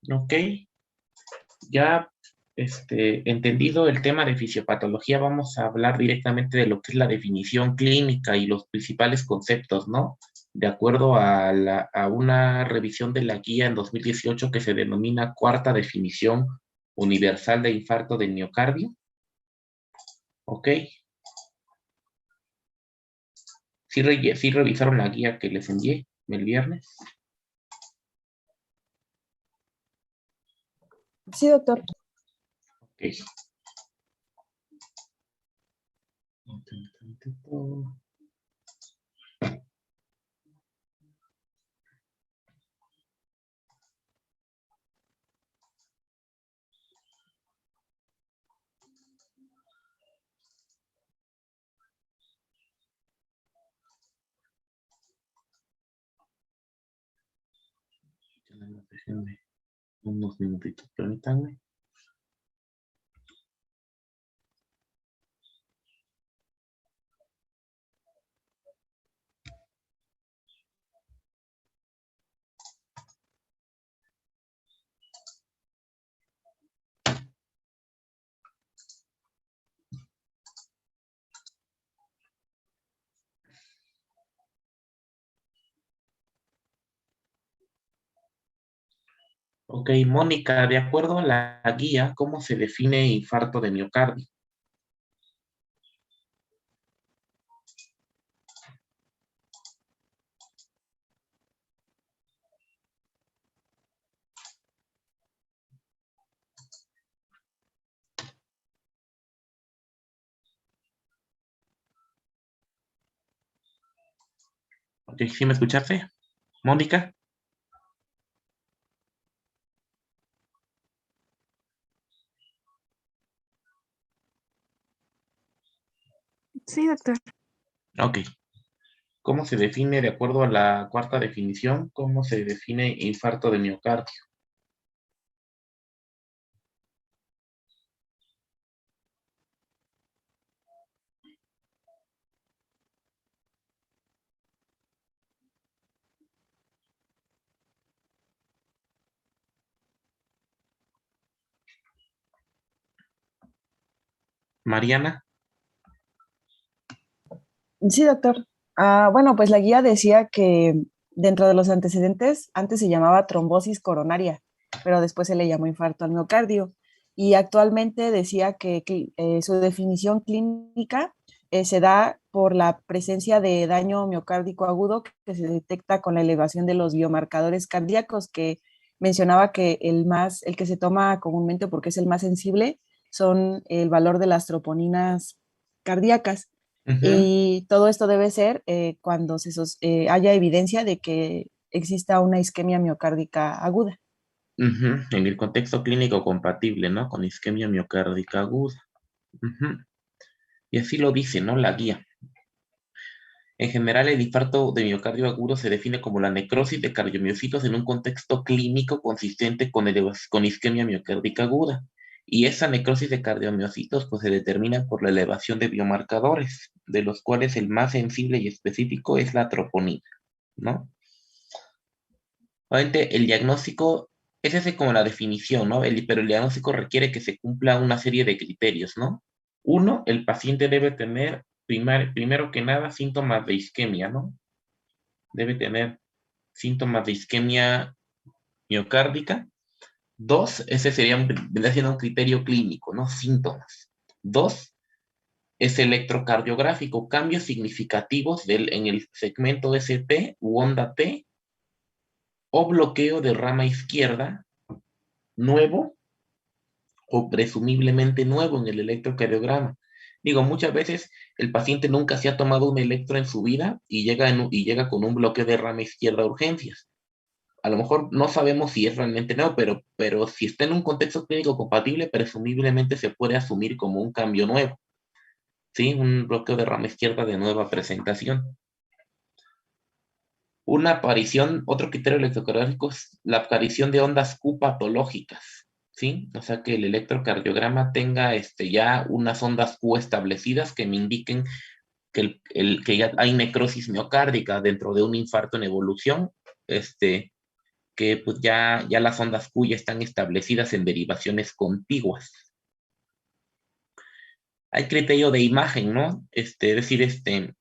Ok, ya entendido el tema de fisiopatología, vamos a hablar directamente de lo que es la definición clínica y los principales conceptos, ¿no? De acuerdo a una revisión de la guía en 2018 que se denomina Cuarta Definición Universal de Infarto del Miocardio. Ok, sí revisaron la guía que les envié el viernes. Sí, doctor. Ok. Déjenme unos minutitos, permítanme. Ok, Mónica, de acuerdo a la guía, ¿cómo se define infarto de miocardio? Ok, ¿sí me escuchaste? Mónica. Sí, doctor. Ok. ¿Cómo se define, de acuerdo a la cuarta definición, cómo se define infarto de miocardio? Mariana. Sí, doctor. Bueno, pues la guía decía que dentro de los antecedentes, antes se llamaba trombosis coronaria, pero después se le llamó infarto al miocardio. Y actualmente decía que su definición clínica se da por la presencia de daño miocárdico agudo que se detecta con la elevación de los biomarcadores cardíacos, que mencionaba que el que se toma comúnmente porque es el más sensible, son el valor de las troponinas cardíacas. Ujú, Y todo esto debe ser cuando haya evidencia de que exista una isquemia miocárdica aguda. ujú. En el contexto clínico compatible, ¿no? Con isquemia miocárdica aguda. Ujú. Y así lo dice, ¿no? La guía. En general, el infarto de miocardio agudo se define como la necrosis de cardiomiocitos en un contexto clínico consistente con isquemia miocárdica aguda. Y esa necrosis de cardiomiocitos pues, se determina por la elevación de biomarcadores, de los cuales el más sensible y específico es la troponina, ¿no? Obviamente, el diagnóstico, esa es como la definición, ¿no? Pero el diagnóstico requiere que se cumpla una serie de criterios, ¿no? Uno, el paciente debe tener primero que nada síntomas de isquemia, ¿no? Debe tener síntomas de isquemia miocárdica. Dos, ese vendría siendo un criterio clínico, ¿no? Síntomas. Dos, es electrocardiográfico, cambios significativos en el segmento ST u onda T o bloqueo de rama izquierda nuevo o presumiblemente nuevo en el electrocardiograma. Digo, muchas veces el paciente nunca se ha tomado un electro en su vida y llega con un bloqueo de rama izquierda a urgencias. A lo mejor no sabemos si es realmente nuevo, pero si está en un contexto clínico compatible, presumiblemente se puede asumir como un cambio nuevo, ¿sí? Un bloqueo de rama izquierda de nueva presentación. Una aparición, otro criterio electrocardiográfico es la aparición de ondas Q patológicas, ¿sí? O sea, que el electrocardiograma tenga ya unas ondas Q establecidas que me indiquen que ya hay necrosis miocárdica dentro de un infarto en evolución, este, que pues ya las ondas Q ya están establecidas en derivaciones contiguas. Hay criterio de imagen, ¿no? Es decir,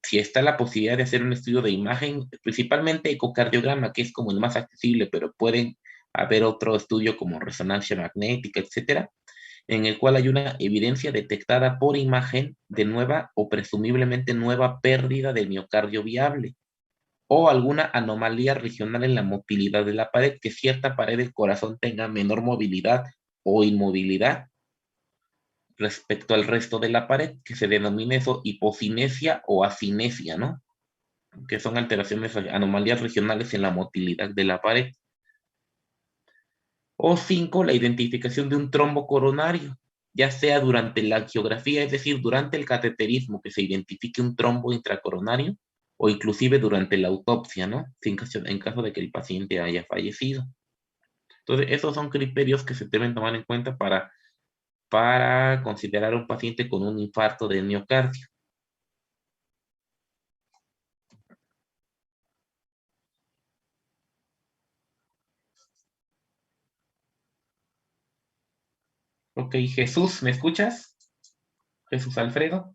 si está la posibilidad de hacer un estudio de imagen, principalmente ecocardiograma, que es como el más accesible, pero pueden haber otro estudio como resonancia magnética, etcétera, en el cual hay una evidencia detectada por imagen de nueva o presumiblemente nueva pérdida de miocardio viable o alguna anomalía regional en la motilidad de la pared, que cierta pared del corazón tenga menor movilidad o inmovilidad respecto al resto de la pared, que se denomina eso hipocinesia o acinesia, ¿no? Que son alteraciones, anomalías regionales en la motilidad de la pared. O 5, la identificación de un trombo coronario, ya sea durante la angiografía, es decir, durante el cateterismo, que se identifique un trombo intracoronario, o inclusive durante la autopsia, ¿no? En caso de que el paciente haya fallecido. Entonces, esos son criterios que se deben tomar en cuenta para considerar a un paciente con un infarto de miocardio. Ok, Jesús, ¿me escuchas? Jesús Alfredo.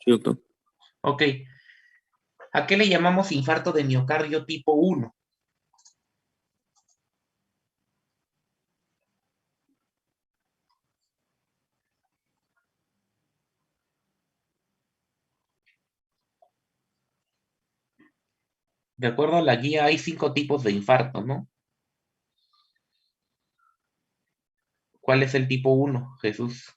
Sí, doctor. Ok. ¿A qué le llamamos infarto de miocardio tipo 1? De acuerdo a la guía, hay 5 tipos de infarto, ¿no? ¿Cuál es el tipo 1, Jesús?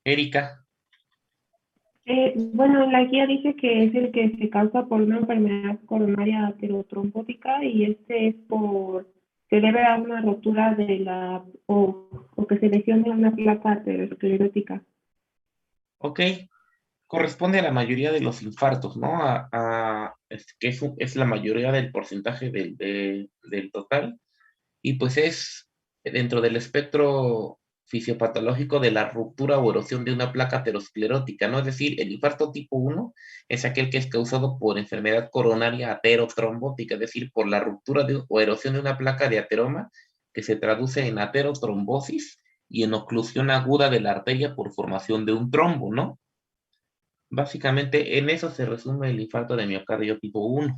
Erika. Bueno, la guía dice que es el que se causa por una enfermedad coronaria aterotrombótica y este es se debe a una rotura de o que se lesione una placa aterosclerótica. Ok. Corresponde a la mayoría de los infartos, ¿no? Que es la mayoría del porcentaje del total. Y pues es dentro del espectro fisiopatológico de la ruptura o erosión de una placa aterosclerótica, ¿no? Es decir, el infarto tipo 1 es aquel que es causado por enfermedad coronaria aterotrombótica, es decir, por la ruptura o erosión de una placa de ateroma que se traduce en aterotrombosis y en oclusión aguda de la arteria por formación de un trombo, ¿no? Básicamente en eso se resume el infarto de miocardio tipo 1,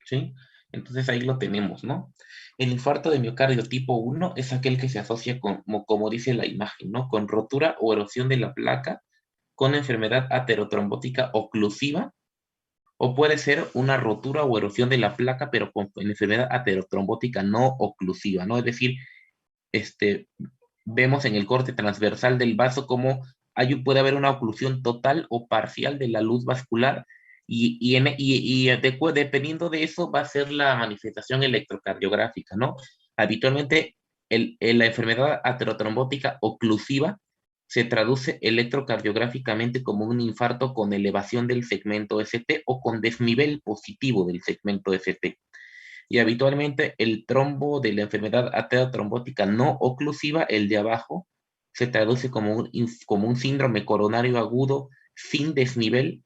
¿sí? Entonces ahí lo tenemos, ¿no? El infarto de miocardio tipo 1 es aquel que se asocia como dice la imagen, ¿no? Con rotura o erosión de la placa, con enfermedad aterotrombótica oclusiva, o puede ser una rotura o erosión de la placa, pero con enfermedad aterotrombótica no oclusiva, ¿no? Es decir, este, vemos en el corte transversal del vaso cómo puede haber una oclusión total o parcial de la luz vascular dependiendo de eso va a ser la manifestación electrocardiográfica, ¿no? Habitualmente la enfermedad aterotrombótica oclusiva se traduce electrocardiográficamente como un infarto con elevación del segmento ST o con desnivel positivo del segmento ST. Y habitualmente el trombo de la enfermedad aterotrombótica no oclusiva, el de abajo, se traduce como un síndrome coronario agudo sin desnivel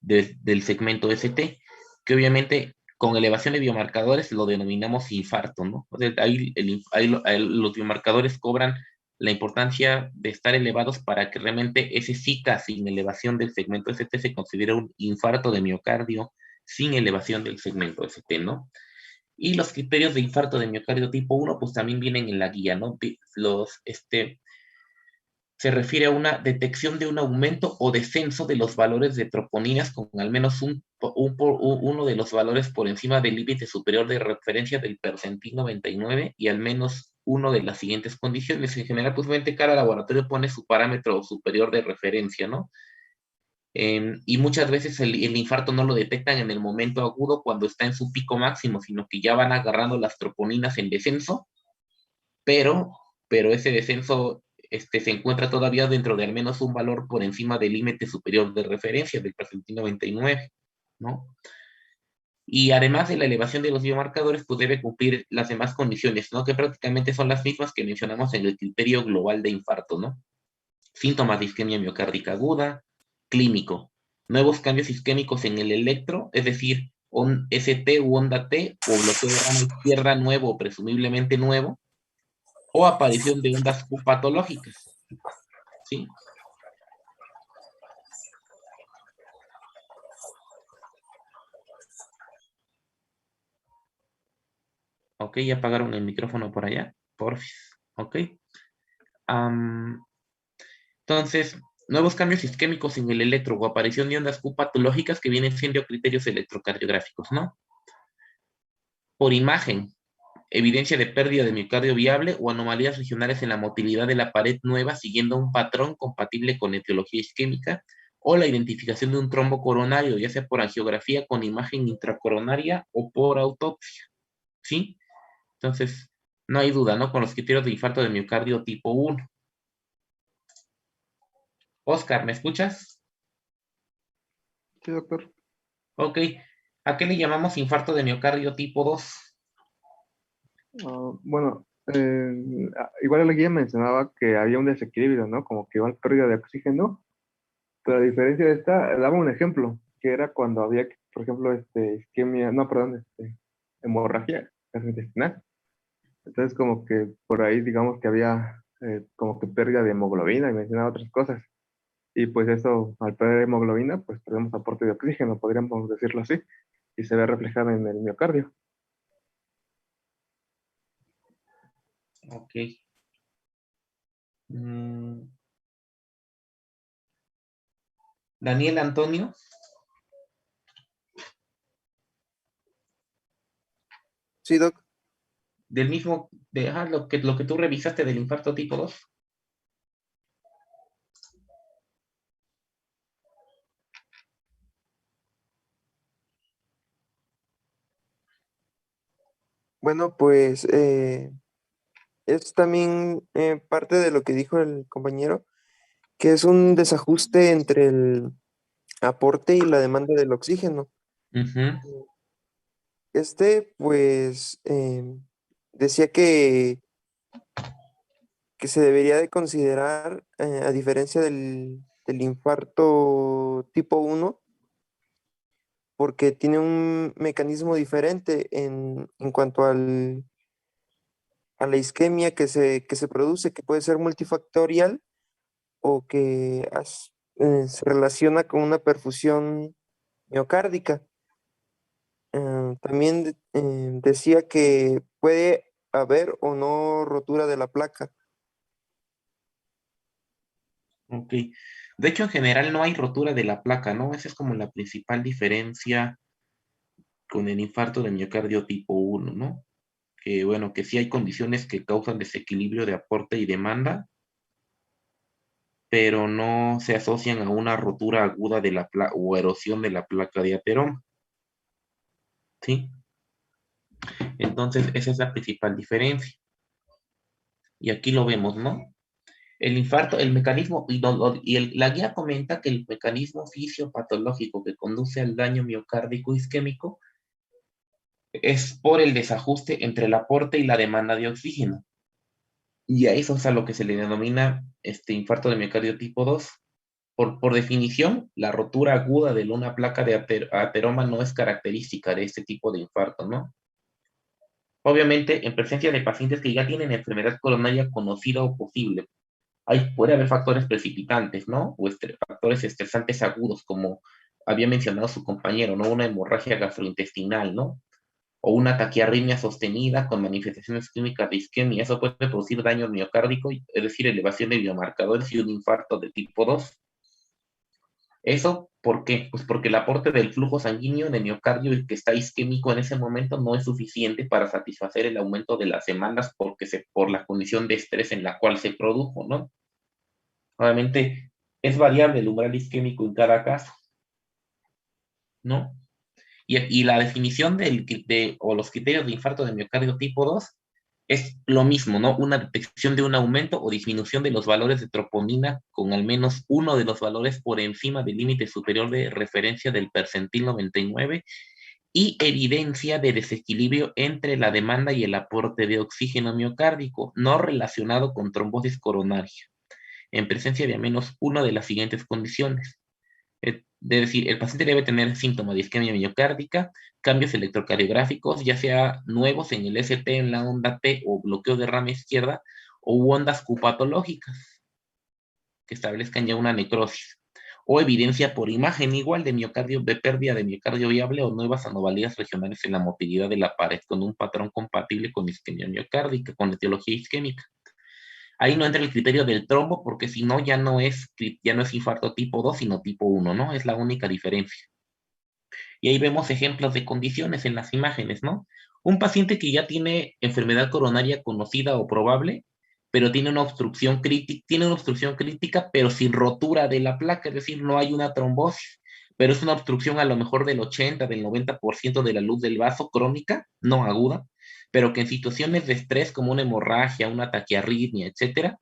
del segmento ST, que obviamente con elevación de biomarcadores lo denominamos infarto, ¿no? O sea, los biomarcadores cobran la importancia de estar elevados para que realmente ese SICA sin elevación del segmento ST se considere un infarto de miocardio sin elevación del segmento ST, ¿no? Y los criterios de infarto de miocardio tipo 1, pues también vienen en la guía, ¿no? Se refiere a una detección de un aumento o descenso de los valores de troponinas con al menos uno de los valores por encima del límite superior de referencia del percentil 99 y al menos uno de las siguientes condiciones. En general, pues obviamente cada laboratorio pone su parámetro superior de referencia, ¿no? Y muchas veces el infarto no lo detectan en el momento agudo cuando está en su pico máximo, sino que ya van agarrando las troponinas en descenso, pero ese descenso se encuentra todavía dentro de al menos un valor por encima del límite superior de referencia del %99, ¿no? Y además de la elevación de los biomarcadores, pues debe cumplir las demás condiciones, ¿no? Que prácticamente son las mismas que mencionamos en el criterio global de infarto, ¿no? Síntomas de isquemia miocárdica aguda, clínico, nuevos cambios isquémicos en el electro, es decir, un ST u onda T, o bloqueo de rama izquierda nuevo o presumiblemente nuevo, o aparición de ondas Q patológicas, ¿sí? Ok, ya apagaron el micrófono por allá, porfis, ok. Entonces, nuevos cambios isquémicos en el electro o aparición de ondas Q patológicas que vienen siendo criterios electrocardiográficos, ¿no? Por imagen, evidencia de pérdida de miocardio viable o anomalías regionales en la motilidad de la pared nueva siguiendo un patrón compatible con etiología isquémica, o la identificación de un trombo coronario, ya sea por angiografía con imagen intracoronaria o por autopsia, ¿sí? Entonces, no hay duda, ¿no? Con los criterios de infarto de miocardio tipo 1. Oscar, ¿me escuchas? Sí, doctor. Ok. ¿A qué le llamamos infarto de miocardio tipo 2? Bueno, igual la guía mencionaba que había un desequilibrio, ¿no? Como que igual pérdida de oxígeno, pero a diferencia de esta, daba un ejemplo, que era cuando había, por ejemplo, isquemia, no, perdón, hemorragia gastrointestinal. Entonces, como que por ahí, digamos que había como que pérdida de hemoglobina y mencionaba otras cosas. Y pues eso, al perder hemoglobina, pues perdemos aporte de oxígeno, podríamos decirlo así, y se ve reflejado en el miocardio. Ok. Mm, Daniel Antonio, Sí, Doc. del mismo, lo que tú revisaste del infarto tipo 2. Bueno, pues es también parte de lo que dijo el compañero, que es un desajuste entre el aporte y la demanda del oxígeno. Ujú. Pues, decía que se debería de considerar, a diferencia del infarto tipo 1, porque tiene un mecanismo diferente en cuanto a la isquemia que se produce, que puede ser multifactorial o que se relaciona con una perfusión miocárdica. También decía que puede haber o no rotura de la placa. Ok. De hecho, en general no hay rotura de la placa, ¿no? Esa es como la principal diferencia con el infarto de miocardio tipo 1, ¿no? Que bueno, que sí hay condiciones que causan desequilibrio de aporte y demanda, pero no se asocian a una rotura aguda de la placa o erosión de la placa de ateroma, ¿sí? Entonces, esa es la principal diferencia. Y aquí lo vemos, ¿no? El infarto, el mecanismo, la guía comenta que el mecanismo fisiopatológico que conduce al daño miocárdico isquémico es por el desajuste entre el aporte y la demanda de oxígeno. Y a eso es a lo que se le denomina infarto de miocardio tipo 2. Por definición, la rotura aguda de una placa de ateroma no es característica de este tipo de infarto, ¿no? Obviamente, en presencia de pacientes que ya tienen enfermedad coronaria conocida o posible, puede haber factores precipitantes, ¿no? O factores estresantes agudos, como había mencionado su compañero, ¿no? Una hemorragia gastrointestinal, ¿no? O una taquiarritmia sostenida con manifestaciones clínicas de isquemia. Eso puede producir daño miocárdico, es decir, elevación de biomarcadores y un infarto de tipo 2. ¿Eso por qué? Pues porque el aporte del flujo sanguíneo de miocardio y que está isquémico en ese momento no es suficiente para satisfacer el aumento de las demandas por la condición de estrés en la cual se produjo, ¿no? Obviamente es variable el umbral isquémico en cada caso, ¿no? Y la definición o los criterios de infarto de miocardio tipo 2 es lo mismo, ¿no? Una detección de un aumento o disminución de los valores de troponina con al menos uno de los valores por encima del límite superior de referencia del percentil 99 y evidencia de desequilibrio entre la demanda y el aporte de oxígeno miocárdico, no relacionado con trombosis coronaria, en presencia de al menos una de las siguientes condiciones. Es decir, el paciente debe tener síntomas de isquemia miocárdica, cambios electrocardiográficos, ya sea nuevos en el ST, en la onda T o bloqueo de rama izquierda, o ondas Q patológicas que establezcan ya una necrosis, o evidencia por imagen igual de miocardio, de pérdida de miocardio viable o nuevas anomalías regionales en la motilidad de la pared con un patrón compatible con isquemia miocárdica, con etiología isquémica. Ahí no entra el criterio del trombo, porque si no, ya no es infarto tipo 2, sino tipo 1, ¿no? Es la única diferencia. Y ahí vemos ejemplos de condiciones en las imágenes, ¿no? Un paciente que ya tiene enfermedad coronaria conocida o probable, pero tiene una obstrucción crítica, pero sin rotura de la placa, es decir, no hay una trombosis, pero es una obstrucción a lo mejor del 80, del 90% de la luz del vaso crónica, no aguda, pero que en situaciones de estrés como una hemorragia, una taquiarritmia, etcétera,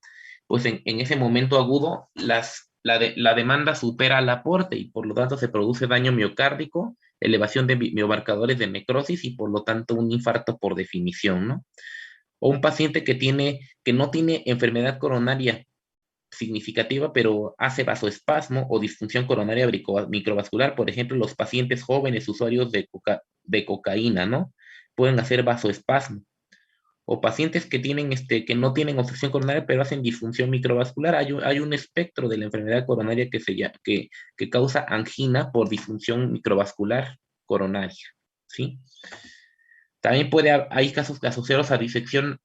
pues en ese momento agudo la demanda supera el aporte y por lo tanto se produce daño miocárdico, elevación de biomarcadores de necrosis y por lo tanto un infarto por definición, ¿no? O un paciente que no tiene enfermedad coronaria significativa, pero hace vasoespasmo o disfunción coronaria microvascular, por ejemplo, los pacientes jóvenes usuarios de cocaína, ¿no? Pueden hacer vasoespasmo. O pacientes que no tienen obstrucción coronaria, pero hacen disfunción microvascular. Hay un espectro de la enfermedad coronaria que causa angina por disfunción microvascular coronaria, ¿sí? También hay casos asociados a disección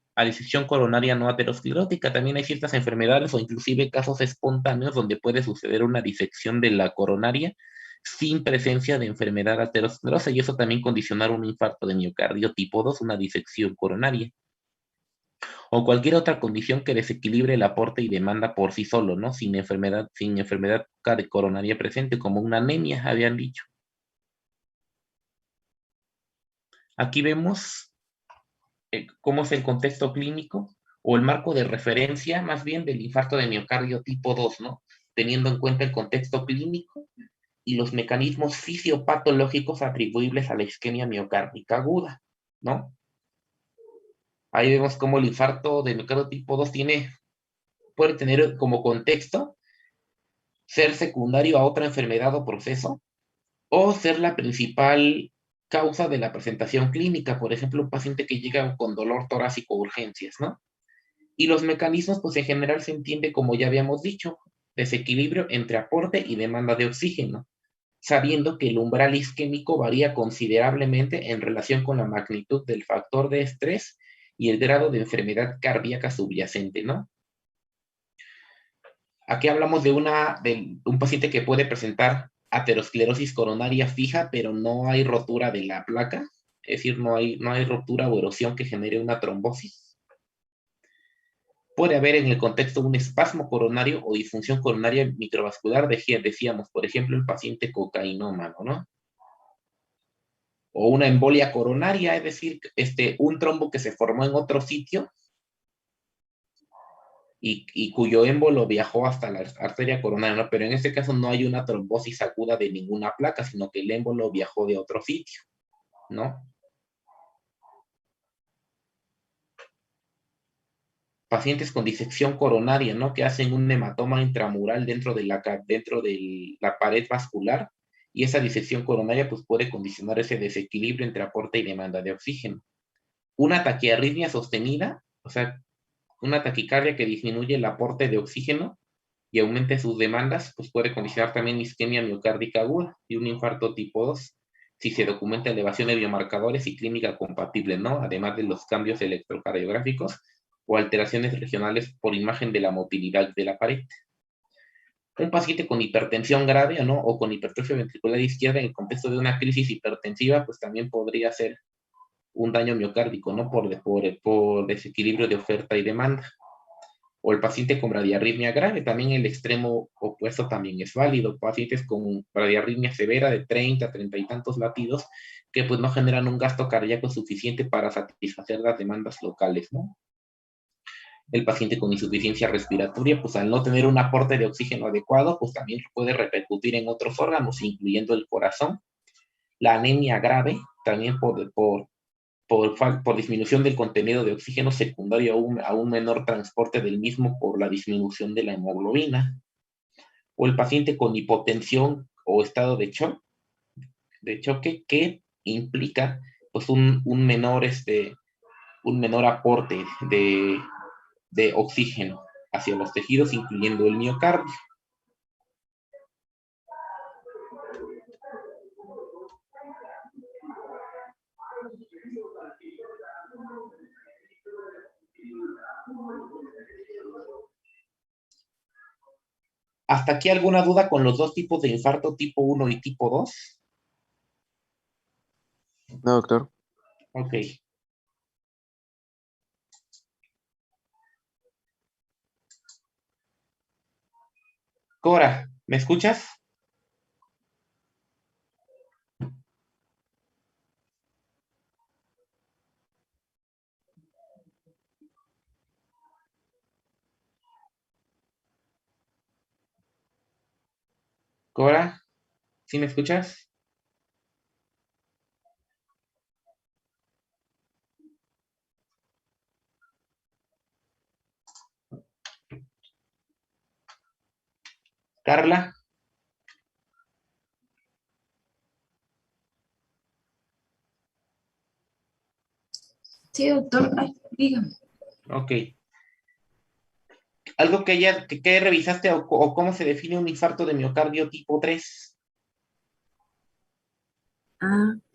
coronaria no aterosclerótica. También hay ciertas enfermedades o inclusive casos espontáneos donde puede suceder una disección de la coronaria sin presencia de enfermedad aterosclerosa y eso también condicionar un infarto de miocardio tipo 2, una disección coronaria. O cualquier otra condición que desequilibre el aporte y demanda por sí solo, ¿no? Sin enfermedad coronaria presente, como una anemia, habían dicho. Aquí vemos cómo es el contexto clínico o el marco de referencia más bien del infarto de miocardio tipo 2, ¿no? Teniendo en cuenta el contexto clínico y los mecanismos fisiopatológicos atribuibles a la isquemia miocárdica aguda, ¿no? Ahí vemos cómo el infarto de miocardio tipo 2 puede tener como contexto ser secundario a otra enfermedad o proceso, o ser la principal causa de la presentación clínica, por ejemplo, un paciente que llega con dolor torácico o urgencias, ¿no? Y los mecanismos, pues en general se entiende como ya habíamos dicho, desequilibrio entre aporte y demanda de oxígeno, sabiendo que el umbral isquémico varía considerablemente en relación con la magnitud del factor de estrés y el grado de enfermedad cardíaca subyacente, ¿no? Aquí hablamos de un paciente que puede presentar aterosclerosis coronaria fija, pero no hay rotura de la placa, es decir, no hay ruptura o erosión que genere una trombosis. Puede haber en el contexto un espasmo coronario o disfunción coronaria microvascular, decíamos, por ejemplo, el paciente cocainómano, ¿no? O una embolia coronaria, es decir, un trombo que se formó en otro sitio y cuyo émbolo viajó hasta la arteria coronaria, ¿no? Pero en este caso no hay una trombosis aguda de ninguna placa, sino que el émbolo viajó de otro sitio, ¿no? Pacientes con disección coronaria, ¿no? Que hacen un hematoma intramural dentro de la pared vascular, y esa disección coronaria pues puede condicionar ese desequilibrio entre aporte y demanda de oxígeno. Una taquiarritmia sostenida, o sea, una taquicardia que disminuye el aporte de oxígeno y aumente sus demandas, pues puede condicionar también isquemia miocárdica aguda y un infarto tipo 2, si se documenta elevación de biomarcadores y clínica compatible, ¿no? Además de los cambios electrocardiográficos o alteraciones regionales por imagen de la motilidad de la pared. Un paciente con hipertensión grave, ¿no? O con hipertrofia ventricular izquierda en el contexto de una crisis hipertensiva, pues también podría ser un daño miocárdico, ¿no? Por desequilibrio de oferta y demanda. O el paciente con bradiarritmia grave, también el extremo opuesto también es válido. Pacientes con bradiarritmia severa de 30, 30 y tantos latidos, que pues no generan un gasto cardíaco suficiente para satisfacer las demandas locales, ¿no? El paciente con insuficiencia respiratoria, pues al no tener un aporte de oxígeno adecuado, pues también puede repercutir en otros órganos, incluyendo el corazón. La anemia grave, también por disminución del contenido de oxígeno secundario a un menor transporte del mismo por la disminución de la hemoglobina. O el paciente con hipotensión o estado de choque que implica pues un menor aporte de oxígeno hacia los tejidos, incluyendo el miocardio. ¿Hasta aquí alguna duda con los dos tipos de infarto, tipo 1 y tipo 2? No, doctor. Ok. Cora, ¿me escuchas? Cora, ¿sí me escuchas? Carla. Sí, doctor. Ay, dígame. Ok. ¿Algo que revisaste o cómo se define un infarto de miocardio tipo 3?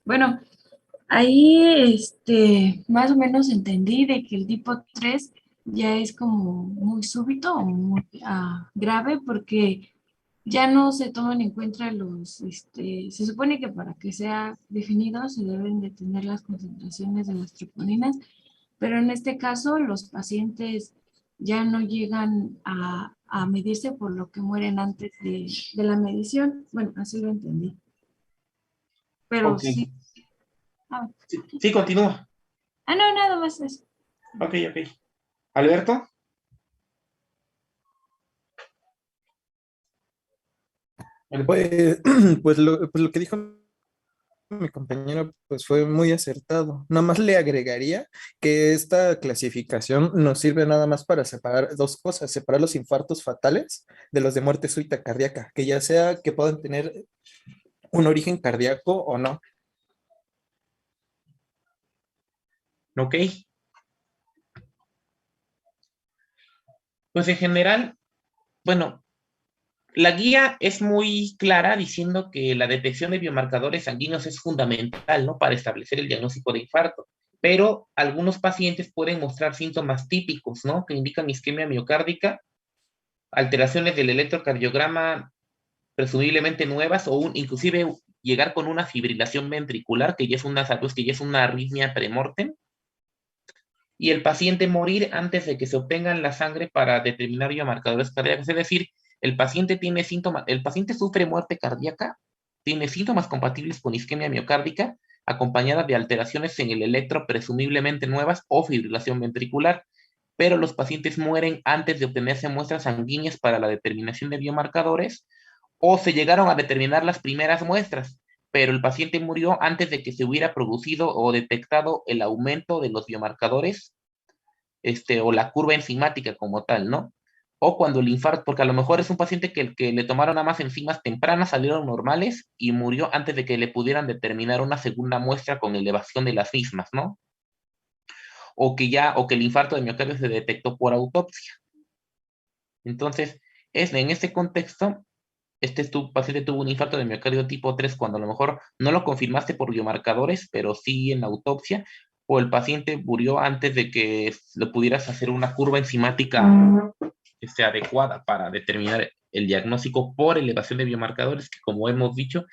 Bueno, ahí más o menos entendí de que el tipo 3 ya es como muy súbito o muy grave porque ya no se toman en cuenta se supone que para que sea definido se deben de tener las concentraciones de las troponinas, pero en este caso los pacientes ya no llegan a medirse por lo que mueren antes de la medición. Bueno, así lo entendí. Pero Ok. sí. Ah, Sí, continúa. no, nada más eso. Ok, ok. ¿Alberto? Pues, pues lo que dijo mi compañero pues fue muy acertado. Nada más le agregaría que esta clasificación nos sirve nada más para separar dos cosas, separar los infartos fatales de los de muerte súbita cardíaca, que ya sea que puedan tener un origen cardíaco o no. Ok. Pues en general, bueno, la guía es muy clara diciendo que la detección de biomarcadores sanguíneos es fundamental, ¿no? Para establecer el diagnóstico de infarto. Pero algunos pacientes pueden mostrar síntomas típicos, ¿no? Que indican isquemia miocárdica, alteraciones del electrocardiograma presumiblemente nuevas o inclusive llegar con una fibrilación ventricular, que ya es sabes que ya es una arritmia premortem, y el paciente morir antes de que se obtengan la sangre para determinar biomarcadores cardíacos. Es decir, el paciente tiene síntomas, el paciente sufre muerte cardíaca, tiene síntomas compatibles con isquemia miocárdica, acompañada de alteraciones en el electro presumiblemente nuevas o fibrilación ventricular, pero los pacientes mueren antes de obtenerse muestras sanguíneas para la determinación de biomarcadores, o se llegaron a determinar las primeras muestras, pero el paciente murió antes de que se hubiera producido o detectado el aumento de los biomarcadores, o la curva enzimática como tal, ¿no? O cuando el infarto, porque a lo mejor es un paciente que le tomaron nada más enzimas tempranas, salieron normales y murió antes de que le pudieran determinar una segunda muestra con elevación de las mismas, ¿no? O que el infarto de miocardio se detectó por autopsia. Entonces, en este contexto, tu paciente tuvo un infarto de miocardio tipo 3 cuando a lo mejor no lo confirmaste por biomarcadores, pero sí en la autopsia, o el paciente murió antes de que le pudieras hacer una curva enzimática adecuada para determinar el diagnóstico por elevación de biomarcadores, que como hemos dicho,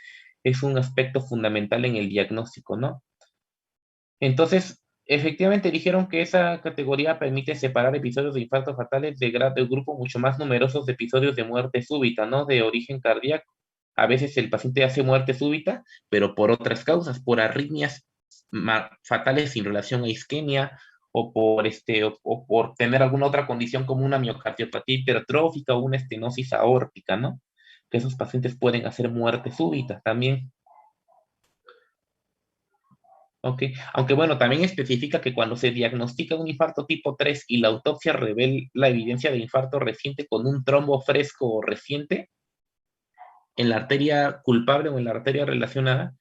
es un aspecto fundamental en el diagnóstico, ¿no? Entonces, Efectivamente, dijeron que esa categoría permite separar episodios de infartos fatales de un grupo mucho más numerosos de episodios de muerte súbita, ¿no? De origen cardíaco. A veces el paciente hace muerte súbita, pero por otras causas, por arritmias fatales sin relación a isquemia, o por tener alguna otra condición como una miocardiopatía hipertrófica o una estenosis aórtica, ¿no? Que esos pacientes pueden hacer muerte súbita también. Ok, aunque bueno, también especifica que cuando se diagnostica un infarto tipo 3 y la autopsia revela la evidencia de infarto reciente con un trombo fresco o reciente en la arteria culpable o en la arteria relacionada,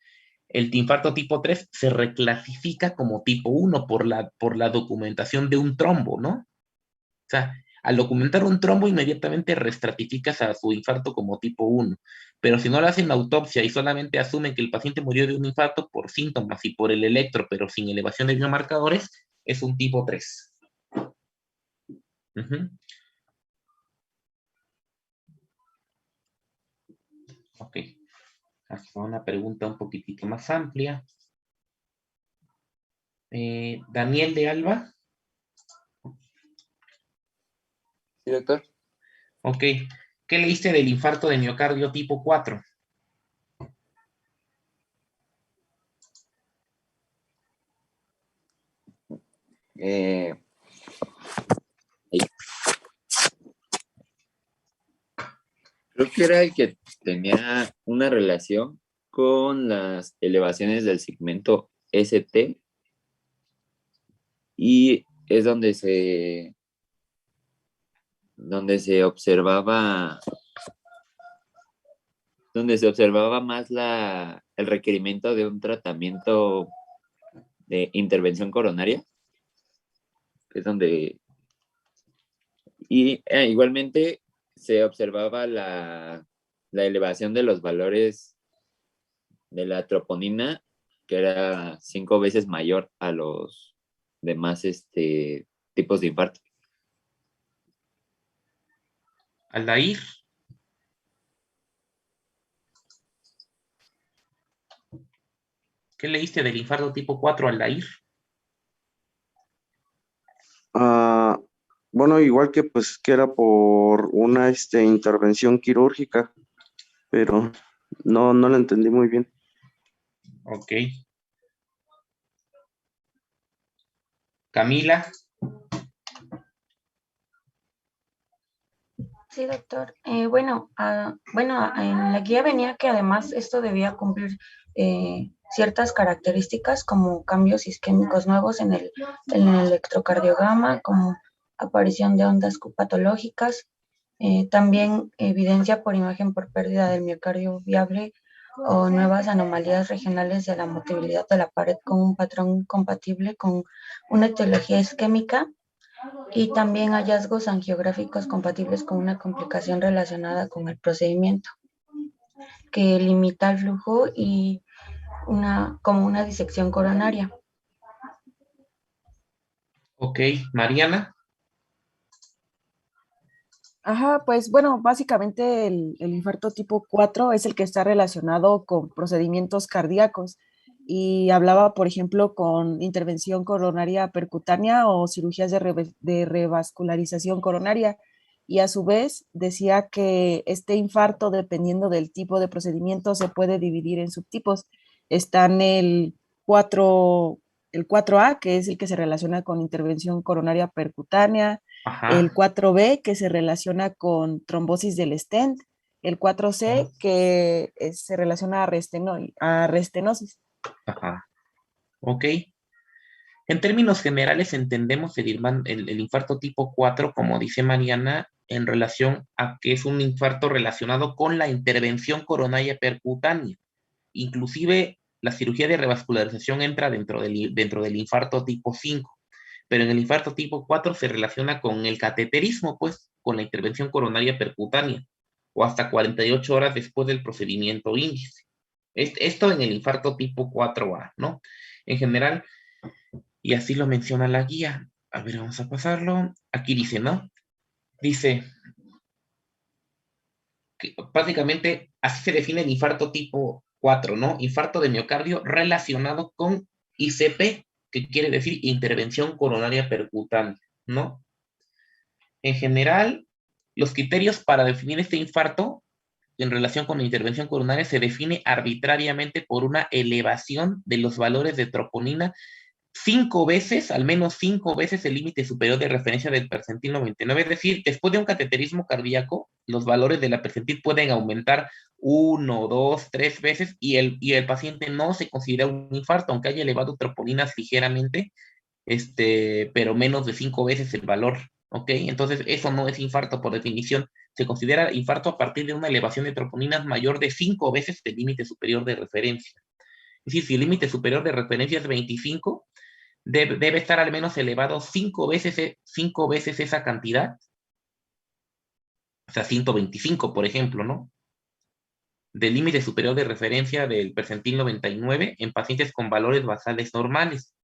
el infarto tipo 3 se reclasifica como tipo 1 por la documentación de un trombo, ¿no? O sea, al documentar un trombo, inmediatamente restratificas a su infarto como tipo 1. Pero si no le hacen autopsia y solamente asumen que el paciente murió de un infarto por síntomas y por el electro, pero sin elevación de biomarcadores, es un tipo 3. Ujú. Ok. Aquí va una pregunta un poquitito más amplia. Daniel de Alba. Sí, doctor. Ok. ¿Qué leíste del infarto de miocardio tipo 4? Eh, Creo que era el que tenía una relación con las elevaciones del segmento ST y es donde se observaba más el requerimiento de un tratamiento de intervención coronaria, que es donde igualmente se observaba la elevación de los valores de la troponina, que era 5 veces mayor a los demás tipos de infarto. Aldair. ¿Qué leíste del infarto tipo 4, Aldair? Bueno, igual que pues que era por una intervención quirúrgica, pero no lo entendí muy bien. Ok. Camila. Sí, doctor. Bueno, en la guía venía que además esto debía cumplir ciertas características como cambios isquémicos nuevos en el electrocardiograma, como aparición de ondas patológicas, también evidencia por imagen por pérdida del miocardio viable o nuevas anomalías regionales de la motilidad de la pared con un patrón compatible con una etiología isquémica y también hallazgos angiográficos compatibles con una complicación relacionada con el procedimiento que limita el flujo y como una disección coronaria. Ok, Mariana. Ajá, pues bueno, básicamente el infarto tipo 4 es el que está relacionado con procedimientos cardíacos y hablaba, por ejemplo, con intervención coronaria percutánea o cirugías de revascularización coronaria. Y a su vez decía que este infarto, dependiendo del tipo de procedimiento, se puede dividir en subtipos. Están el 4A, que es el que se relaciona con intervención coronaria percutánea, el Ajá. 4B que se relaciona con trombosis del stent, el 4C que se relaciona a restenosis. Ajá. Ok. En términos generales entendemos el infarto tipo 4, como dice Mariana, en relación a que es un infarto relacionado con la intervención coronaria percutánea. Inclusive la cirugía de revascularización entra dentro del infarto tipo 5, pero en el infarto tipo 4 se relaciona con el cateterismo, pues, con la intervención coronaria percutánea, o hasta 48 horas después del procedimiento índice. Esto en el infarto tipo 4A, ¿no? En general, y así lo menciona la guía. A ver, vamos a pasarlo. Aquí dice, ¿no? Dice que básicamente así se define el infarto tipo 4, ¿no? Infarto de miocardio relacionado con ICP, que quiere decir intervención coronaria percutánea, ¿no? En general, los criterios para definir este infarto en relación con la intervención coronaria se define arbitrariamente por una elevación de los valores de troponina 5 veces, al menos 5 veces el límite superior de referencia del percentil 99. Es decir, después de un cateterismo cardíaco, los valores de la percentil pueden aumentar 1, 2, 3 veces y el paciente no se considera un infarto, aunque haya elevado troponinas ligeramente, pero menos de 5 veces el valor, ¿ok? Entonces, eso no es infarto por definición. Se considera infarto a partir de una elevación de troponinas mayor de 5 veces el límite superior de referencia. Es decir, si el límite superior de referencia es 25, debe estar al menos elevado 5 veces esa cantidad, o sea, 125, por ejemplo, ¿no? Del límite superior de referencia del percentil 99 en pacientes con valores basales normales.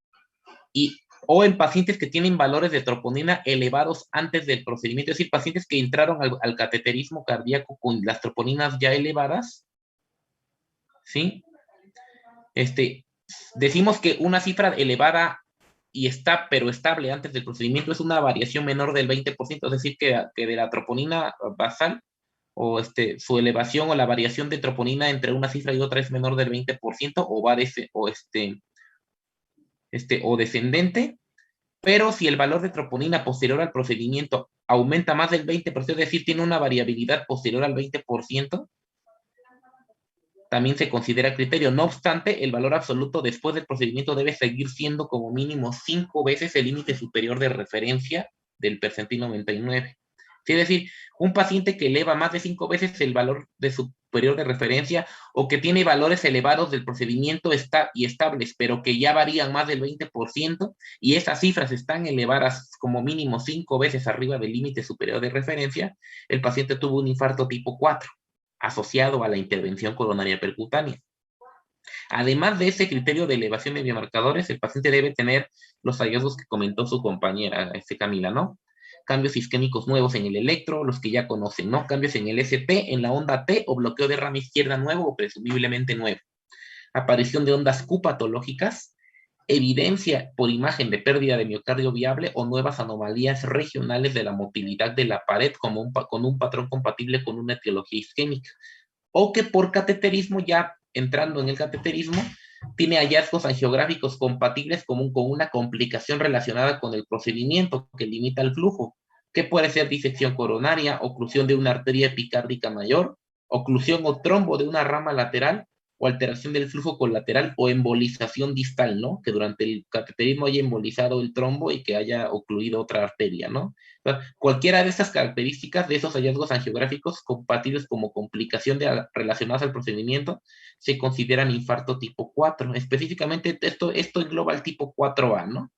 O en pacientes que tienen valores de troponina elevados antes del procedimiento, es decir, pacientes que entraron al cateterismo cardíaco con las troponinas ya elevadas, ¿sí? Decimos que una cifra elevada pero estable antes del procedimiento es una variación menor del 20%, es decir, que de la troponina basal o su elevación o la variación de troponina entre una cifra y otra es menor del 20% o descendente, pero si el valor de troponina posterior al procedimiento aumenta más del 20%, es decir, tiene una variabilidad posterior al 20%, también se considera criterio. No obstante, el valor absoluto después del procedimiento debe seguir siendo como mínimo 5 veces el límite superior de referencia del percentil 99. Es decir, un paciente que eleva más de 5 veces el valor de superior de referencia o que tiene valores elevados del procedimiento estables, pero que ya varían más del 20% y esas cifras están elevadas como mínimo 5 veces arriba del límite superior de referencia, el paciente tuvo un infarto tipo 4 asociado a la intervención coronaria percutánea. Además de ese criterio de elevación de biomarcadores, el paciente debe tener los hallazgos que comentó su compañera, Camila, ¿no? Cambios isquémicos nuevos en el electro, los que ya conocen, ¿no? Cambios en el ST, en la onda T o bloqueo de rama izquierda nuevo o presumiblemente nuevo. Aparición de ondas Q patológicas, evidencia por imagen de pérdida de miocardio viable o nuevas anomalías regionales de la motilidad de la pared con un patrón compatible con una etiología isquémica. O que por cateterismo, ya entrando en el cateterismo, tiene hallazgos angiográficos compatibles con una complicación relacionada con el procedimiento que limita el flujo, que puede ser disección coronaria, oclusión de una arteria epicárdica mayor, oclusión o trombo de una rama lateral, o alteración del flujo colateral o embolización distal, ¿no? Que durante el cateterismo haya embolizado el trombo y que haya ocluido otra arteria, ¿no? O sea, cualquiera de estas características, de esos hallazgos angiográficos compatibles como complicación relacionadas al procedimiento, se consideran infarto tipo 4. Específicamente, esto engloba el tipo 4A, ¿no?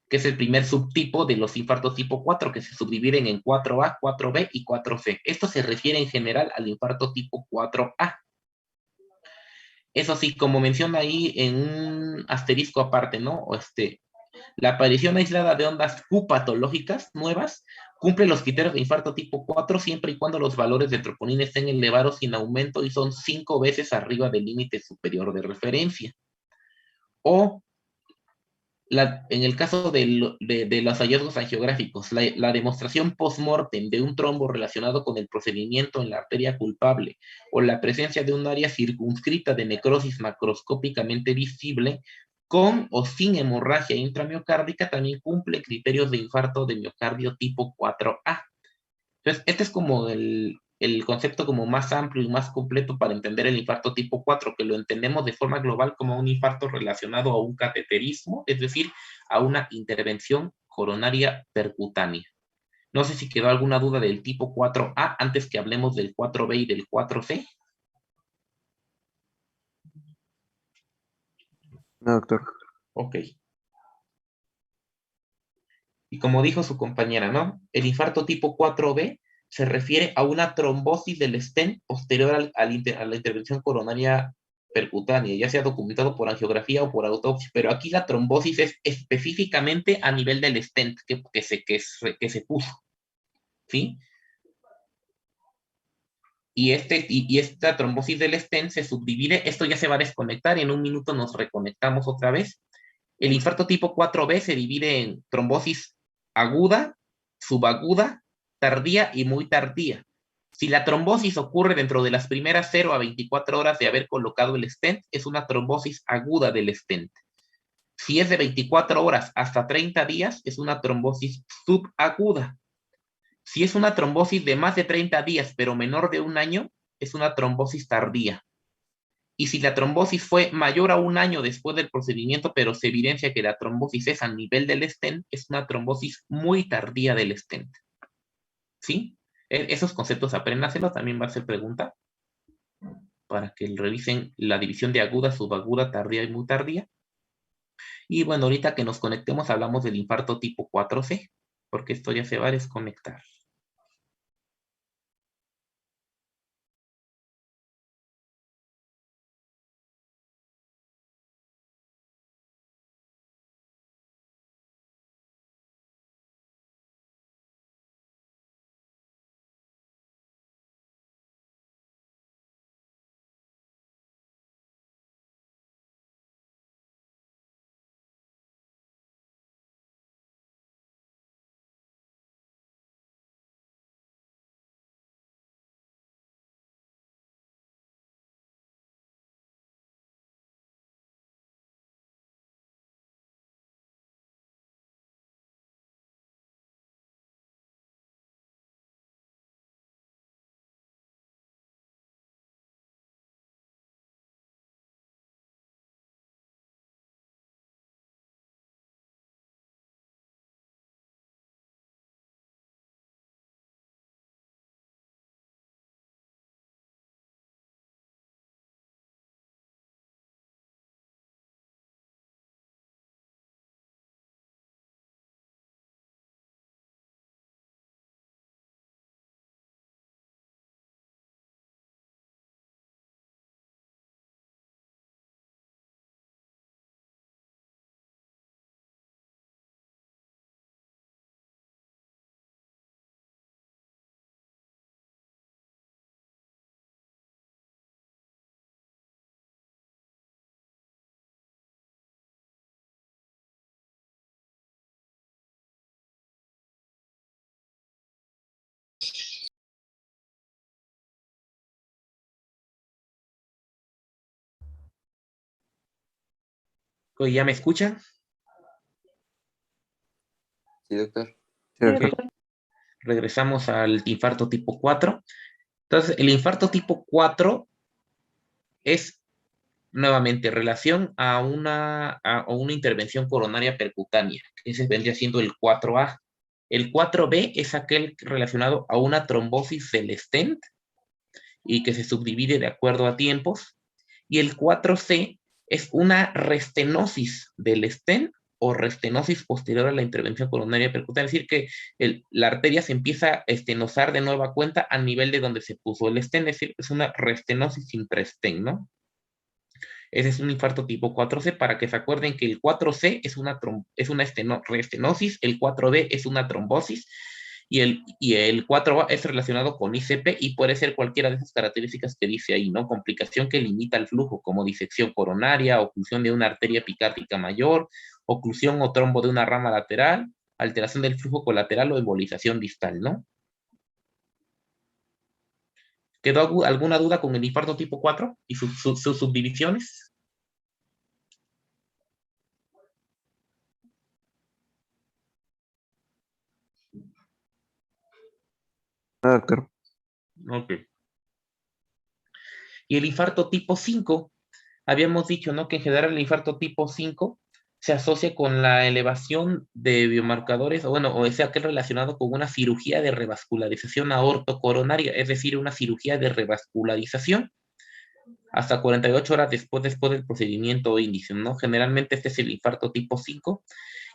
Que es el primer subtipo de los infartos tipo 4, que se subdividen en 4A, 4B y 4C. Esto se refiere en general al infarto tipo 4A. Eso sí, como menciona ahí en un asterisco aparte, ¿no? La aparición aislada de ondas Q patológicas nuevas cumple los criterios de infarto tipo 4 siempre y cuando los valores de troponina estén elevados sin aumento y son 5 veces arriba del límite superior de referencia. O en el caso de los hallazgos angiográficos, la demostración post-mortem de un trombo relacionado con el procedimiento en la arteria culpable o la presencia de un área circunscrita de necrosis macroscópicamente visible con o sin hemorragia intramiocárdica también cumple criterios de infarto de miocardio tipo 4A. Entonces, este es como el concepto como más amplio y más completo para entender el infarto tipo 4, que lo entendemos de forma global como un infarto relacionado a un cateterismo, es decir, a una intervención coronaria percutánea. No sé si quedó alguna duda del tipo 4A antes que hablemos del 4B y del 4C. No, doctor. Ok. Y como dijo su compañera, ¿no? El infarto tipo 4B se refiere a una trombosis del stent posterior a la intervención coronaria percutánea, ya sea documentado por angiografía o por autopsia, pero aquí la trombosis es específicamente a nivel del stent que se puso, ¿sí? Y esta trombosis del stent se subdivide, esto ya se va a desconectar y en un minuto nos reconectamos otra vez. El infarto tipo 4B se divide en trombosis aguda, subaguda, tardía y muy tardía. Si la trombosis ocurre dentro de las primeras 0 a 24 horas de haber colocado el stent, es una trombosis aguda del stent. Si es de 24 horas hasta 30 días, es una trombosis subaguda. Si es una trombosis de más de 30 días, pero menor de un año, es una trombosis tardía. Y si la trombosis fue mayor a un año después del procedimiento, pero se evidencia que la trombosis es a nivel del stent, es una trombosis muy tardía del stent. ¿Sí? Esos conceptos apréndaselos, también va a ser pregunta, para que revisen la división de aguda, subaguda, tardía y muy tardía. Y bueno, ahorita que nos conectemos hablamos del infarto tipo 4C, porque esto ya se va a desconectar. Oye, ¿ya me escuchan? Sí, doctor. Sí, Ok. doctor. Regresamos al infarto tipo 4. Entonces, el infarto tipo 4 es nuevamente relación a una intervención coronaria percutánea. Ese vendría siendo el 4A. El 4B es aquel relacionado a una trombosis del stent y que se subdivide de acuerdo a tiempos. Y el 4C es una restenosis del stent o restenosis posterior a la intervención coronaria percutánea, es decir, que la arteria se empieza a estenosar de nueva cuenta a nivel de donde se puso el stent, es decir, es una restenosis intra-stent, ¿no? Ese es un infarto tipo 4C, para que se acuerden que el 4C es una restenosis, el 4B es una trombosis, y el 4A es relacionado con ICP y puede ser cualquiera de esas características que dice ahí, ¿no? Complicación que limita el flujo, como disección coronaria, oclusión de una arteria epicárdica mayor, oclusión o trombo de una rama lateral, alteración del flujo colateral o embolización distal, ¿no? ¿Quedó alguna duda con el infarto tipo 4 y sus subdivisiones? Doctor. Ok. Y el infarto tipo 5, habíamos dicho, ¿no? Que en general el infarto tipo 5 se asocia con la elevación de biomarcadores, o sea, que es relacionado con una cirugía de revascularización aortocoronaria, es decir, una cirugía de revascularización hasta 48 horas después del procedimiento índice, ¿no? Generalmente este es el infarto tipo 5.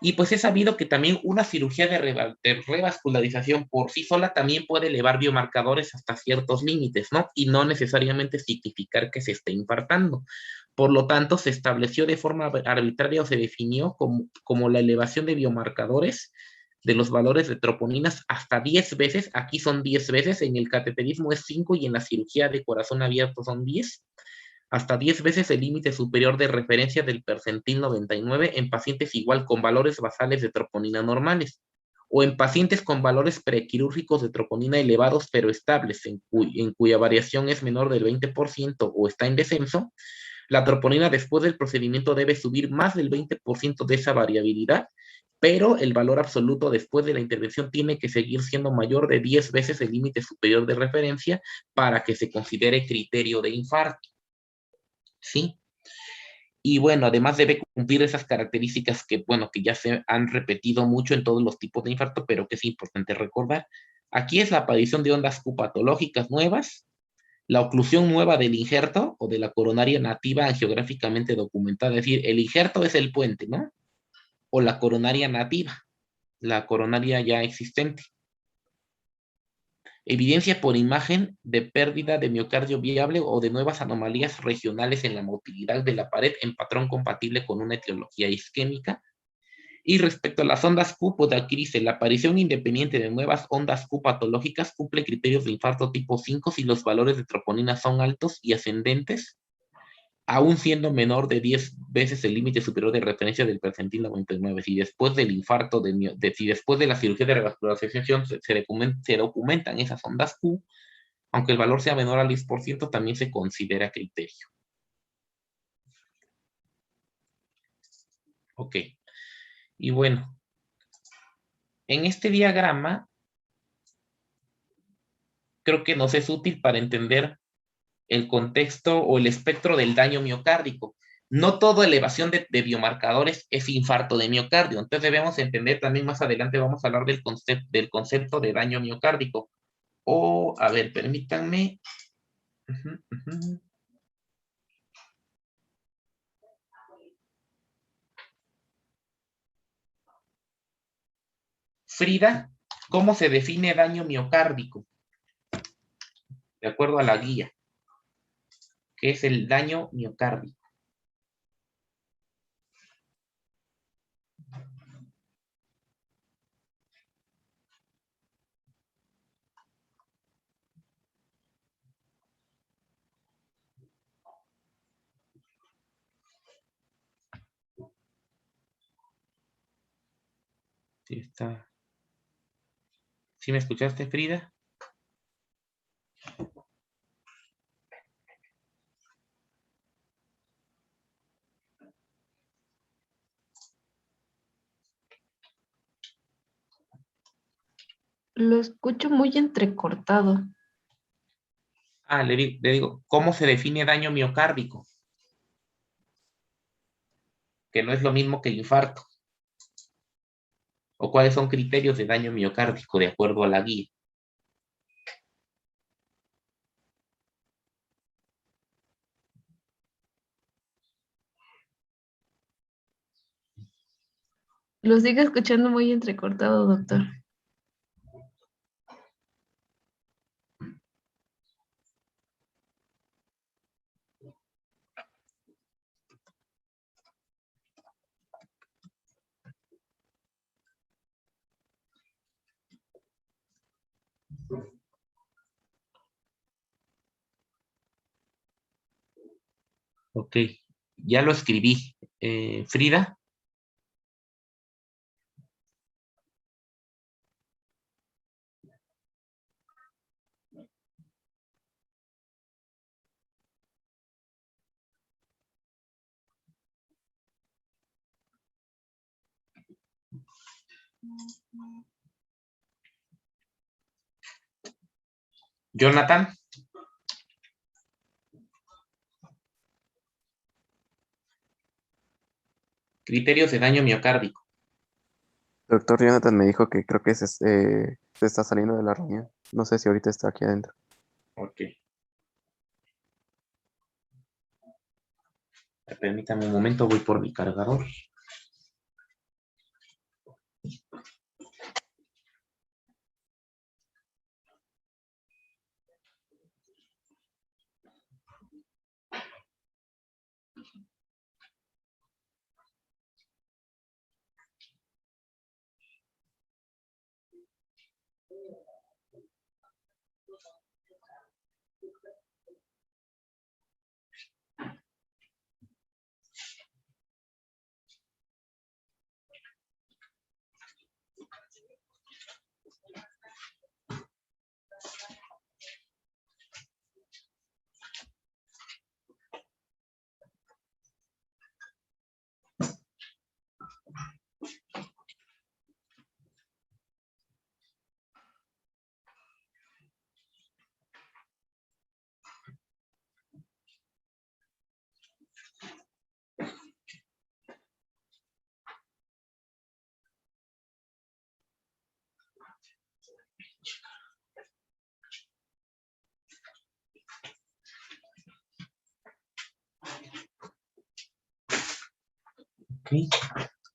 Y pues es sabido que también una cirugía de revascularización por sí sola también puede elevar biomarcadores hasta ciertos límites, ¿no? Y no necesariamente significar que se esté infartando. Por lo tanto, se estableció de forma arbitraria o se definió como la elevación de biomarcadores de los valores de troponinas hasta 10 veces, aquí son 10 veces, en el cateterismo es 5 y en la cirugía de corazón abierto son 10, hasta 10 veces el límite superior de referencia del percentil 99 en pacientes igual con valores basales de troponina normales, o en pacientes con valores prequirúrgicos de troponina elevados pero estables, en cuya variación es menor del 20% o está en descenso. La troponina después del procedimiento debe subir más del 20% de esa variabilidad, pero el valor absoluto después de la intervención tiene que seguir siendo mayor de 10 veces el límite superior de referencia para que se considere criterio de infarto. ¿Sí? Y bueno, además debe cumplir esas características que, bueno, que ya se han repetido mucho en todos los tipos de infarto, pero que es importante recordar. Aquí es la aparición de ondas Q patológicas nuevas, la oclusión nueva del injerto o de la coronaria nativa angiográficamente documentada, es decir, el injerto es el puente, ¿no? O la coronaria nativa, la coronaria ya existente. Evidencia por imagen de pérdida de miocardio viable o de nuevas anomalías regionales en la motilidad de la pared en patrón compatible con una etiología isquémica. Y respecto a las ondas Q, pues aquí dice, la aparición independiente de nuevas ondas Q patológicas cumple criterios de infarto tipo 5 si los valores de troponina son altos y ascendentes, aún siendo menor de 10 veces el límite superior de referencia del percentil 99. Si después del infarto, si después de la cirugía de revascularización se documentan esas ondas Q, aunque el valor sea menor al 10%, también se considera criterio. Ok. Y bueno, en este diagrama, creo que nos es útil para entender el contexto o el espectro del daño miocárdico. No toda elevación de biomarcadores es infarto de miocardio. Entonces debemos entender también más adelante, vamos a hablar del concepto de daño miocárdico. O, a ver, permítanme. Frida, ¿cómo se define daño miocárdico? De acuerdo a la guía. ¿Qué es el daño miocárdico? Sí, está. ¿Sí me escuchaste, Frida? Lo escucho muy entrecortado. Le digo, ¿cómo se define daño miocárdico? Que no es lo mismo que el infarto. ¿O cuáles son criterios de daño miocárdico de acuerdo a la guía? Lo sigo escuchando muy entrecortado, doctor. Ok, ya lo escribí. Frida. Jonathan. Criterios de daño miocárdico. Doctor Jonathan me dijo que creo que se está saliendo de la reunión. No sé si ahorita está aquí adentro. Ok. Permítame un momento, voy por mi cargador.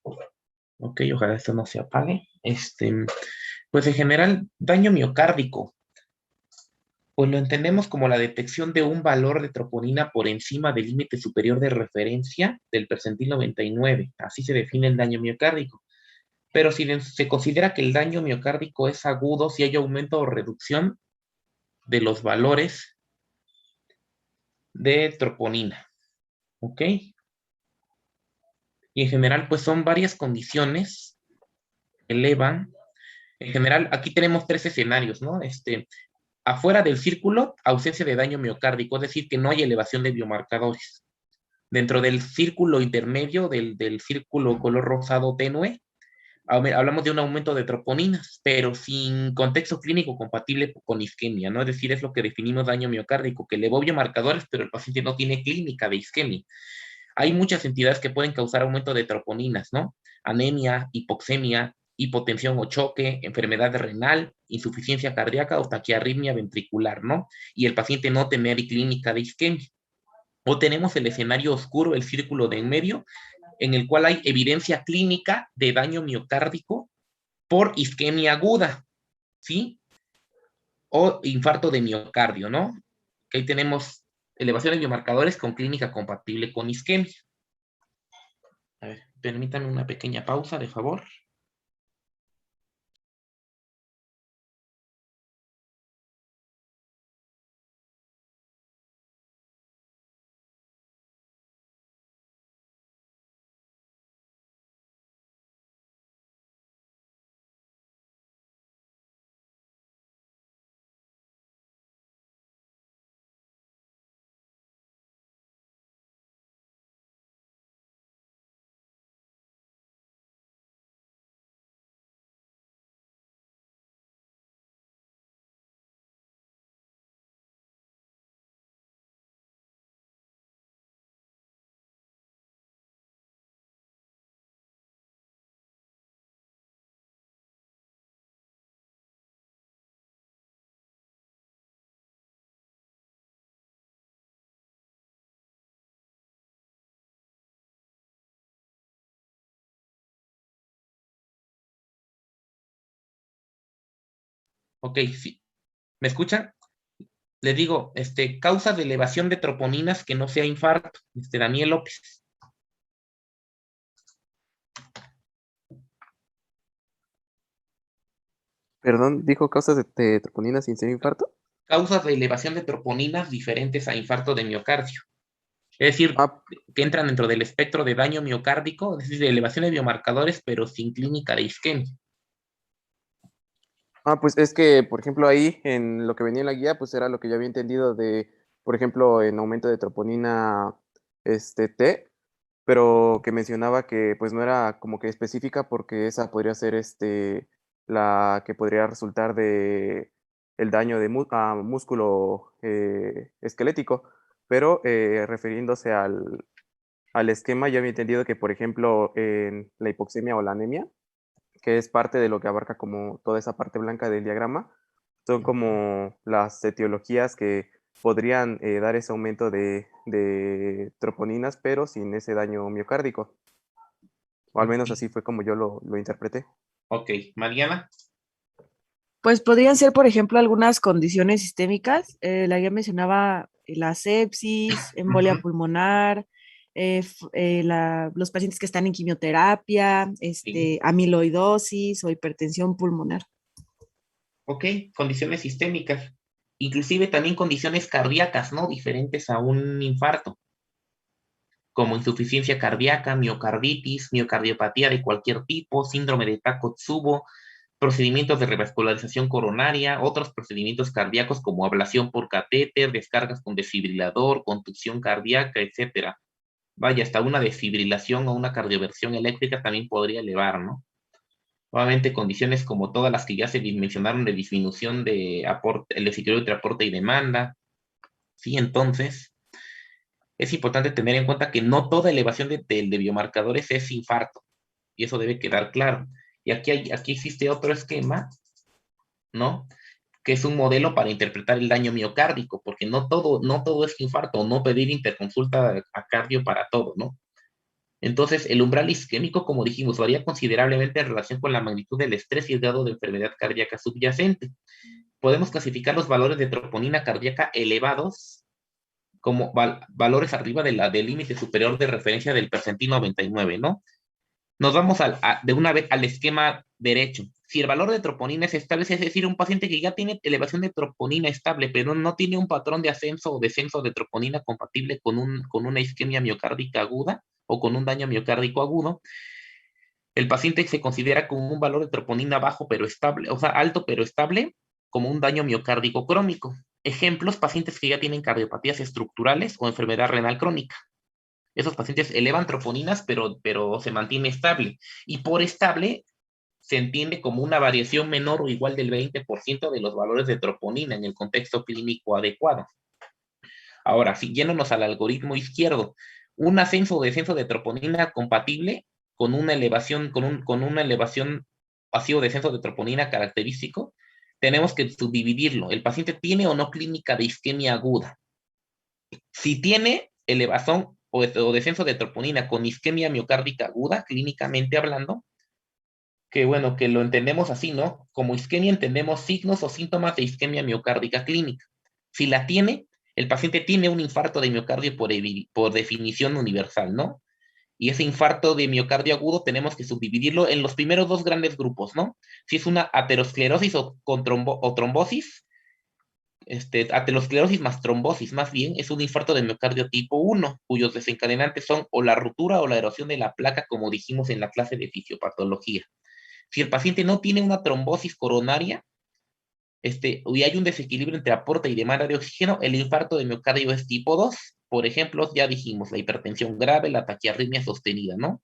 Ok, ok, ojalá esto no se apague. Pues en general, daño miocárdico, pues lo entendemos como la detección de un valor de troponina por encima del límite superior de referencia del percentil 99. Así se define el daño miocárdico. Pero si se considera que el daño miocárdico es agudo, si hay aumento o reducción de los valores de troponina. ¿Ok? Y en general, pues son varias condiciones que elevan. En general, aquí tenemos tres escenarios, ¿no? Afuera del círculo, ausencia de daño miocárdico, es decir, que no hay elevación de biomarcadores. Dentro del círculo intermedio, del círculo color rosado tenue, hablamos de un aumento de troponinas, pero sin contexto clínico compatible con isquemia, ¿no? Es decir, es lo que definimos daño miocárdico, que elevó biomarcadores, pero el paciente no tiene clínica de isquemia. Hay muchas entidades que pueden causar aumento de troponinas, ¿no? Anemia, hipoxemia, hipotensión o choque, enfermedad renal, insuficiencia cardíaca o taquiarritmia ventricular, ¿no? Y el paciente no tener clínica de isquemia. O tenemos el escenario oscuro, el círculo de en medio, en el cual hay evidencia clínica de daño miocárdico por isquemia aguda, ¿sí? O infarto de miocardio, ¿no? Que ahí tenemos elevación de biomarcadores con clínica compatible con isquemia. A ver, permítanme una pequeña pausa, de favor. Ok, sí. ¿Me escuchan? Le digo, causa de elevación de troponinas que no sea infarto. Daniel López. Perdón, dijo causas de troponina sin ser infarto. Causas de elevación de troponinas diferentes a infarto de miocardio. Es decir, Ah, que entran dentro del espectro de daño miocárdico, es decir, de elevación de biomarcadores, pero sin clínica de isquemia. pues es que, por ejemplo, ahí en lo que venía en la guía, pues era lo que yo había entendido de, por ejemplo, en aumento de troponina T, pero que mencionaba que pues no era como que específica porque esa podría ser la que podría resultar de el daño de músculo esquelético, pero refiriéndose al esquema, yo había entendido que, por ejemplo, en la hipoxemia o la anemia, que es parte de lo que abarca como toda esa parte blanca del diagrama, son como las etiologías que podrían dar ese aumento de troponinas, pero sin ese daño miocárdico. O al menos Ok, así fue como yo lo interpreté. ok. Mariana. Pues podrían ser, por ejemplo, algunas condiciones sistémicas. La guía mencionaba la sepsis, embolia Ujú, pulmonar, los pacientes que están en quimioterapia, sí. amiloidosis o hipertensión pulmonar. Ok, condiciones sistémicas. Inclusive también condiciones cardíacas, ¿no? Diferentes a un infarto, como insuficiencia cardíaca, miocarditis, miocardiopatía de cualquier tipo, síndrome de Takotsubo, procedimientos de revascularización coronaria, otros procedimientos cardíacos como ablación por catéter, descargas con desfibrilador, contusión cardíaca, etcétera. Vaya, hasta una desfibrilación o una cardioversión eléctrica también podría elevar, ¿no? Obviamente condiciones como todas las que ya se mencionaron de disminución de aporte, el desequilibrio entre aporte y demanda. Sí, entonces es importante tener en cuenta que no toda elevación de biomarcadores es infarto, y eso debe quedar claro. Y aquí existe otro esquema, ¿no? Que es un modelo para interpretar el daño miocárdico, porque no todo es infarto, no pedir interconsulta a cardio para todo, ¿no? Entonces, el umbral isquémico, como dijimos, varía considerablemente en relación con la magnitud del estrés y el grado de enfermedad cardíaca subyacente. Podemos clasificar los valores de troponina cardíaca elevados como valores arriba del límite superior de referencia del percentil 99, ¿no? Nos vamos de una vez al esquema derecho. Si el valor de troponina es estable, es decir, un paciente que ya tiene elevación de troponina estable, pero no tiene un patrón de ascenso o descenso de troponina compatible con una isquemia miocárdica aguda o con un daño miocárdico agudo, el paciente se considera con un valor de troponina bajo pero estable, o sea, alto pero estable, como un daño miocárdico crónico. Ejemplos, pacientes que ya tienen cardiopatías estructurales o enfermedad renal crónica. Esos pacientes elevan troponinas, pero se mantiene estable. Y por estable se entiende como una variación menor o igual del 20% de los valores de troponina en el contexto clínico adecuado. Ahora, siguiéndonos al algoritmo izquierdo, un ascenso o descenso de troponina compatible con una elevación, con una elevación así o descenso de troponina característico, tenemos que subdividirlo. ¿El paciente tiene o no clínica de isquemia aguda? Si tiene elevación o descenso de troponina con isquemia miocárdica aguda, clínicamente hablando, que bueno, que lo entendemos así, ¿no? Como isquemia entendemos signos o síntomas de isquemia miocárdica clínica. Si la tiene, el paciente tiene un infarto de miocardio por definición universal, ¿no? Y ese infarto de miocardio agudo tenemos que subdividirlo en los primeros dos grandes grupos, ¿no? Si es una aterosclerosis o trombosis, aterosclerosis más trombosis, más bien, es un infarto de miocardio tipo 1, cuyos desencadenantes son o la ruptura o la erosión de la placa, como dijimos en la clase de fisiopatología. Si el paciente no tiene una trombosis coronaria, y hay un desequilibrio entre aporte y demanda de oxígeno, el infarto de miocardio es tipo 2. Por ejemplo, ya dijimos, la hipertensión grave, la taquiarritmia sostenida, ¿no?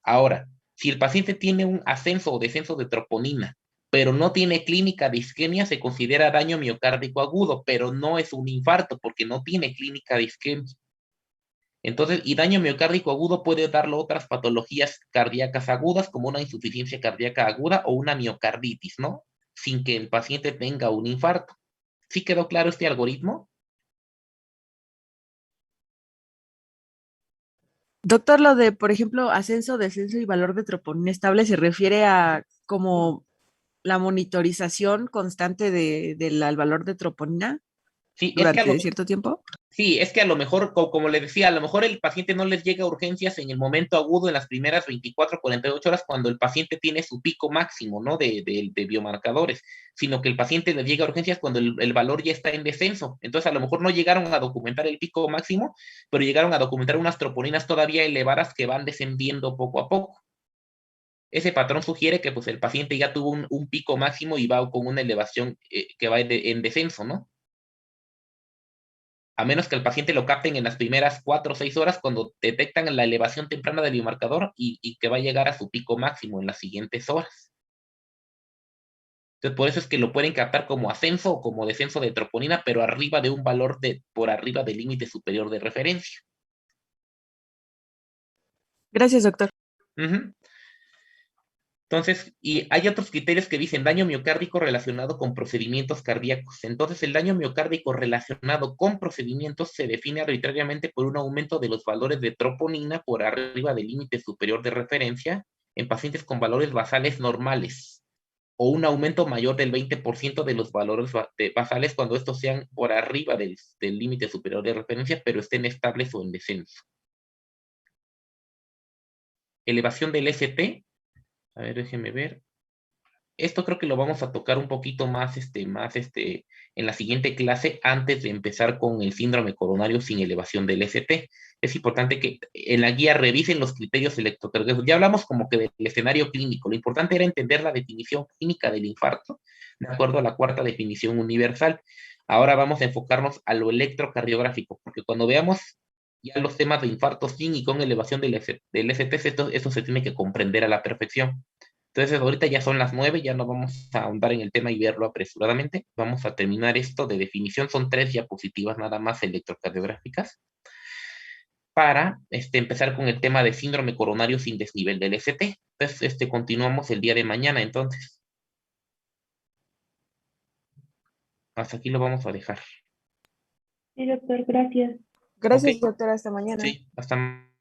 Ahora, si el paciente tiene un ascenso o descenso de troponina, pero no tiene clínica de isquemia, se considera daño miocárdico agudo, pero no es un infarto porque no tiene clínica de isquemia. Entonces, y daño miocárdico agudo puede darlo otras patologías cardíacas agudas, como una insuficiencia cardíaca aguda o una miocarditis, ¿no? Sin que el paciente tenga un infarto. ¿Sí quedó claro este algoritmo? Doctor, lo de, por ejemplo, ascenso, descenso y valor de troponina estable se refiere a como la monitorización constante del al valor de troponina Sí, durante cierto tiempo. Sí, es que a lo mejor, como le decía, a lo mejor el paciente no les llega a urgencias en el momento agudo, en las primeras 24, 48 horas, cuando el paciente tiene su pico máximo, ¿no? De biomarcadores, sino que el paciente les llega a urgencias cuando el valor ya está en descenso. Entonces, a lo mejor no llegaron a documentar el pico máximo, pero llegaron a documentar unas troponinas todavía elevadas que van descendiendo poco a poco. Ese patrón sugiere que pues, el paciente ya tuvo un pico máximo y va con una elevación que va en descenso, ¿no? A menos que el paciente lo capten en las primeras 4 o 6 horas cuando detectan la elevación temprana del biomarcador y que va a llegar a su pico máximo en las siguientes horas. Entonces, por eso es que lo pueden captar como ascenso o como descenso de troponina, pero arriba de un valor por arriba del límite superior de referencia. Gracias, doctor. Entonces, y hay otros criterios que dicen daño miocárdico relacionado con procedimientos cardíacos. Entonces, el daño miocárdico relacionado con procedimientos se define arbitrariamente por un aumento de los valores de troponina por arriba del límite superior de referencia en pacientes con valores basales normales, o un aumento mayor del 20% de los valores basales cuando estos sean por arriba del límite superior de referencia, pero estén estables o en descenso. Elevación del ST. A ver, déjenme ver. Esto creo que lo vamos a tocar un poquito más, en la siguiente clase antes de empezar con el síndrome coronario sin elevación del ST. Es importante que en la guía revisen los criterios electrocardiográficos. Ya hablamos como que del escenario clínico. Lo importante era entender la definición clínica del infarto, de acuerdo a la cuarta definición universal. Ahora vamos a enfocarnos a lo electrocardiográfico, porque cuando veamos ya los temas de infarto sin y con elevación del ST, esto se tiene que comprender a la perfección. Entonces, ahorita ya son las 9, ya no vamos a ahondar en el tema y verlo apresuradamente. Vamos a terminar esto de definición. Son 3 diapositivas nada más electrocardiográficas para empezar con el tema de síndrome coronario sin desnivel del ST. Entonces, continuamos el día de mañana, entonces. Hasta aquí lo vamos a dejar. Sí, doctor, gracias. Gracias, Ok. doctor. Hasta mañana. Sí, hasta